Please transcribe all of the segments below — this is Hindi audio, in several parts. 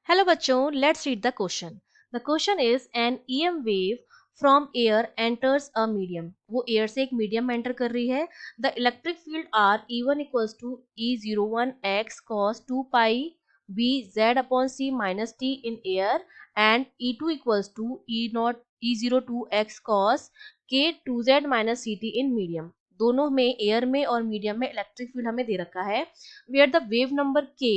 Hello बच्चों, let's read the question. The question is an EM wave from air enters a medium. वो air से एक medium में enter कर रही है. The electric field are E1 equals to E01 x cos 2 pi b z upon c minus t in air and E2 equals to E0 E02 x cos k 2z minus ct in medium. दोनों में एयर में और मीडियम में इलेक्ट्रिक फील्ड हमें दे रखा है. Where the wave number k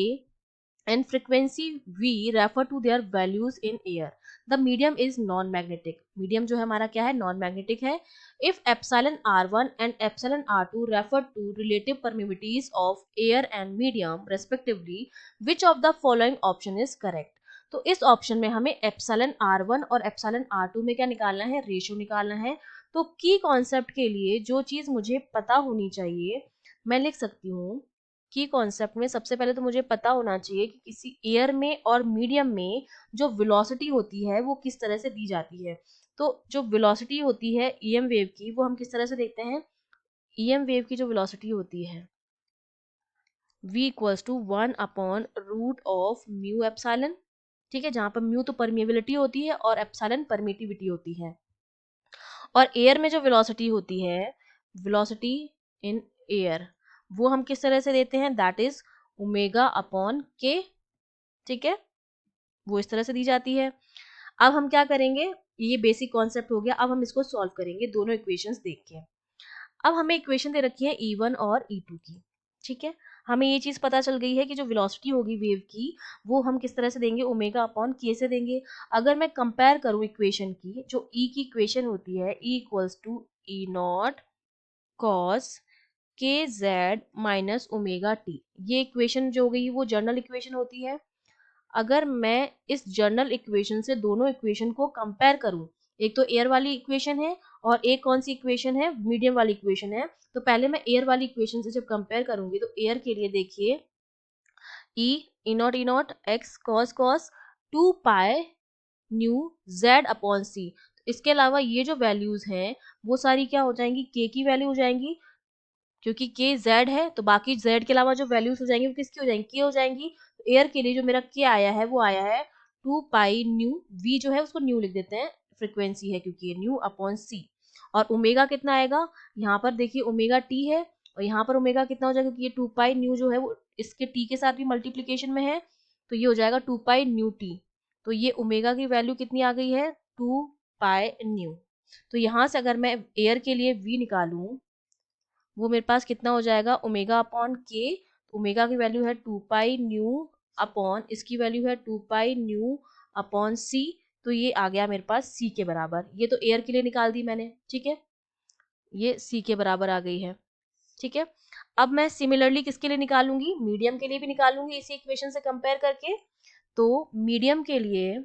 and frequency v refer to their values in air. The medium is non-magnetic. Medium जो है हमारा क्या है, non-magnetic है. If epsilon r1 and epsilon r2 refer to relative permeabilities of air and medium respectively, which of the following option is correct? तो इस ऑप्शन में हमें एप्सिलॉन r1 और एप्सिलॉन r2 में क्या निकालना है, रेशियो निकालना है. तो की कॉन्सेप्ट के लिए जो चीज मुझे पता होनी चाहिए, मैं लिख सकती हूँ की कॉन्सेप्ट में सबसे पहले तो मुझे पता होना चाहिए कि किसी एयर में और मीडियम में जो वेलोसिटी होती है वो किस तरह से दी जाती है. तो जो वेलोसिटी होती है ईएम वेव की, वो हम किस तरह से देखते हैं. ईएम वेव की जो वेलोसिटी होती है v equals to 1 upon root of mu epsilon. ठीक है, जहां पर म्यू तो परमिएबिलिटी होती है और एप्सिलॉन परमिटिविटी होती है. और एयर में जो वेलोसिटी होती है, वेलोसिटी इन एयर, वो हम किस तरह से देते हैं, दैट इज ओमेगा अपॉन के. ठीक है, वो इस तरह से दी जाती है. अब हम क्या करेंगे, ये बेसिक कॉन्सेप्ट हो गया. अब हम इसको सॉल्व करेंगे दोनों इक्वेशंस देख के. अब हमें इक्वेशन दे रखी है E1 और E2 की. ठीक है, हमें ये चीज पता चल गई है कि जो वेलोसिटी होगी वेव की, वो हम किस तरह से देंगे, ओमेगा अपॉन के से देंगे. अगर मैं कंपेयर करूं इक्वेशन की, जो ई की इक्वेशन होती है, E equals to E naught cos K Z minus omega T, ये इक्वेशन जो हो गई वो जर्नल इक्वेशन होती है. अगर मैं इस जर्नल इक्वेशन से दोनों इक्वेशन को कंपेयर करूं, एक तो एयर वाली इक्वेशन है और एक कौन सी इक्वेशन है, मीडियम वाली इक्वेशन है. तो पहले मैं एयर वाली इक्वेशन से जब कंपेयर करूंगी, तो एयर के लिए देखिए E naught x cos cos 2 pi nu z upon c. इसके अलावा ये जो वैल्यूज हैं वो सारी क्या हो जाएंगी, के की वैल्यू हो जाएंगी, क्योंकि के जेड है तो बाकी जेड के अलावा जो वैल्यूज हो जाएंगी वो किसकी हो जाएंगी, के हो जाएंगी. एयर के लिए जो मेरा के आया है वो आया है 2 पाई न्यू, वी जो है उसको न्यू लिख देते हैं, फ्रीक्वेंसी है क्योंकि ये न्यू अपॉन सी. और ओमेगा कितना आएगा, यहाँ पर देखिए ओमेगा टी है और यहाँ पर ओमेगा कितना हो जाएगा, क्योंकि ये 2 पाई न्यू जो है वो इसके टी के साथ भी मल्टीप्लीकेशन में है, तो ये हो जाएगा 2 पाई न्यू टी. तो ये ओमेगा की वैल्यू कितनी आ गई है, 2 पाई न्यू. तो यहाँ से अगर मैं एयर के लिए वी निकालूं, वो मेरे पास कितना हो जाएगा, ओमेगा अपॉन के. ओमेगा की वैल्यू है 2 पाई न्यू अपॉन, इसकी वैल्यू है 2 पाई न्यू अपॉन सी. तो ये आ गया मेरे पास सी के बराबर. ये तो एयर के लिए निकाल दी मैंने. ठीक है, ये सी के बराबर आ गई है. ठीक है, अब मैं सिमिलरली किसके लिए निकालूंगी, मीडियम के लिए भी निकालूंगी इसी इक्वेशन से कंपेयर करके. तो मीडियम के लिए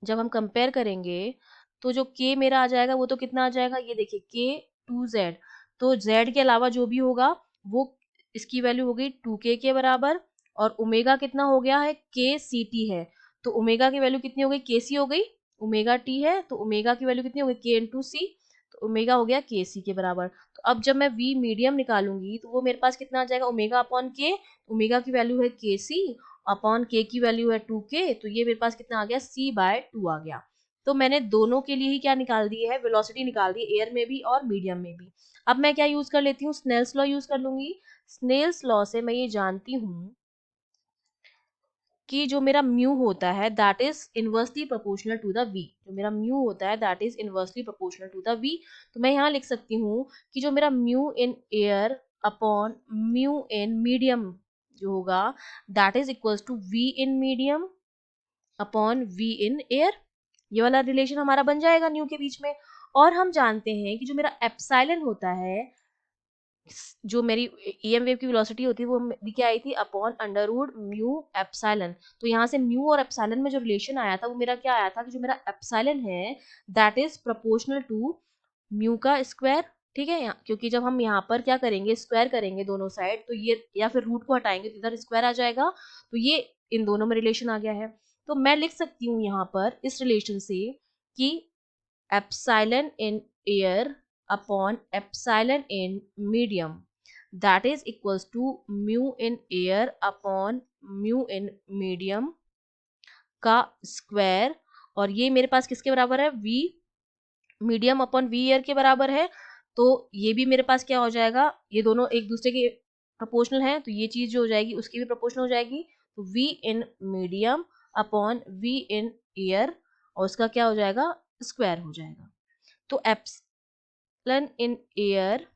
जब हम कंपेयर करेंगे तो जो k मेरा आ जाएगा वो तो कितना आ जाएगा, ये देखिए k 2z. तो z के अलावा जो भी होगा वो, इसकी वैल्यू हो गई 2k के बराबर. और ओमेगा कितना हो गया है, k सी टी है. तो ओमेगा की वैल्यू कितनी हो गई, के सी हो गई, ओमेगा टी है तो ओमेगा की वैल्यू कितनी हो गई, k इंटू सी. तो ओमेगा हो गया के सी के बराबर. तो अब जब मैं v मीडियम निकालूंगी तो वो मेरे पास कितना आ जाएगा, ओमेगा अपॉन के. ओमेगा की वैल्यू है के सी अपॉन के की वैल्यू है 2k, तो ये मेरे पास कितना आ गया, c बाय 2 आ गया. तो मैंने दोनों के लिए ही क्या निकाल दी है, वेलोसिटी निकाल दी, एयर में भी और मीडियम में भी. अब मैं क्या यूज कर लेती हूँ, स्नेल्स लॉ यूज कर लूंगी. स्नेल्स लॉ से मैं ये जानती हूँ कि जो मेरा म्यू होता है that is inversely proportional to the V. जो मेरा म्यू होता है that is inversely proportional to the V. तो मैं यहाँ लिख सकती हूँ कि जो मेरा mu in air upon mu in medium जो होगा, that is equals to V in medium upon V in air. ये वाला रिलेशन हमारा बन जाएगा न्यू के बीच में. और हम जानते हैं कि जो मेरा एप्सिलॉन होता है, जो मेरी ईएम वेव की वेलोसिटी होती है वो भी क्या आई थी, upon under root mu epsilon. तो यहाँ से म्यू और एप्सिलॉन में जो रिलेशन आया था वो मेरा क्या आया था, कि जो मेरा एप्सिलॉन है that is proportional to mu का स्क्वायर. ठीक है, क्योंकि जब हम यहाँ पर क्या करेंगे, स्क्वायर करेंगे दोनों साइड, तो ये या फिर रूट को हटाएंगे तो इधर स्क्वायर आ जाएगा. तो ये इन दोनों में रिलेशन आ गया है. तो मैं लिख सकती हूँ यहाँ पर इस रिलेशन से कि epsilon in air upon epsilon in medium that is equals to mu in air upon mu in medium का स्क्वायर, और ये मेरे पास किसके बराबर है, v medium upon v air के बराबर है। तो ये भी मेरे पास क्या हो जाएगा, ये दोनों एक दूसरे के प्रोपोर्शनल हैं, तो ये चीज जो हो जाएगी उसकी भी प्रोपोर्शनल हो जाएगी। तो v in medium upon v in air, और उसका क्या हो जाएगा, स्क्वायर हो जाएगा। तो epsilon in air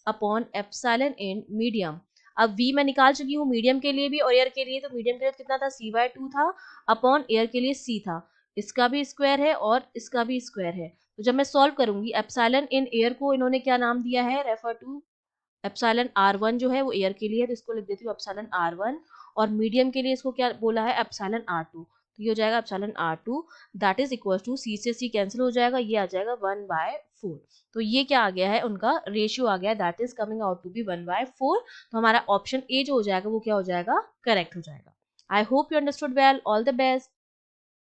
upon epsilon in medium. अब v मैं निकाल चुकी हूँ मीडियम के लिए भी और एयर के लिए। तो मीडियम के लिए कितना था, c/2 था, अपॉन एयर के लिए c था। इसका भी स्क्वायर है और इसका भी स्क्वायर है। तो जब मैं सॉल्व करूंगी, एप्सिलॉन इन एयर को इन्होंने क्या नाम दिया है, रेफर टू एप्सिलॉन r1 जो है वो एयर के लिए है, तो इसको लिख देती हूँ एप्सिलॉन r1। और मीडियम के लिए इसको क्या बोला है, एप्सिलॉन r2। तो ये हो जाएगा epsilon r2, that is equal to c से c कैंसिल हो जाएगा, ये आ जाएगा 1/4। तो ये क्या आ गया है, उनका रेशियो आ गया है, that is coming out to be 1/4। तो हमारा ऑप्शन ए जो हो जाएगा वो क्या हो जाएगा, करेक्ट हो जाएगा। I hope you understood well, all the best.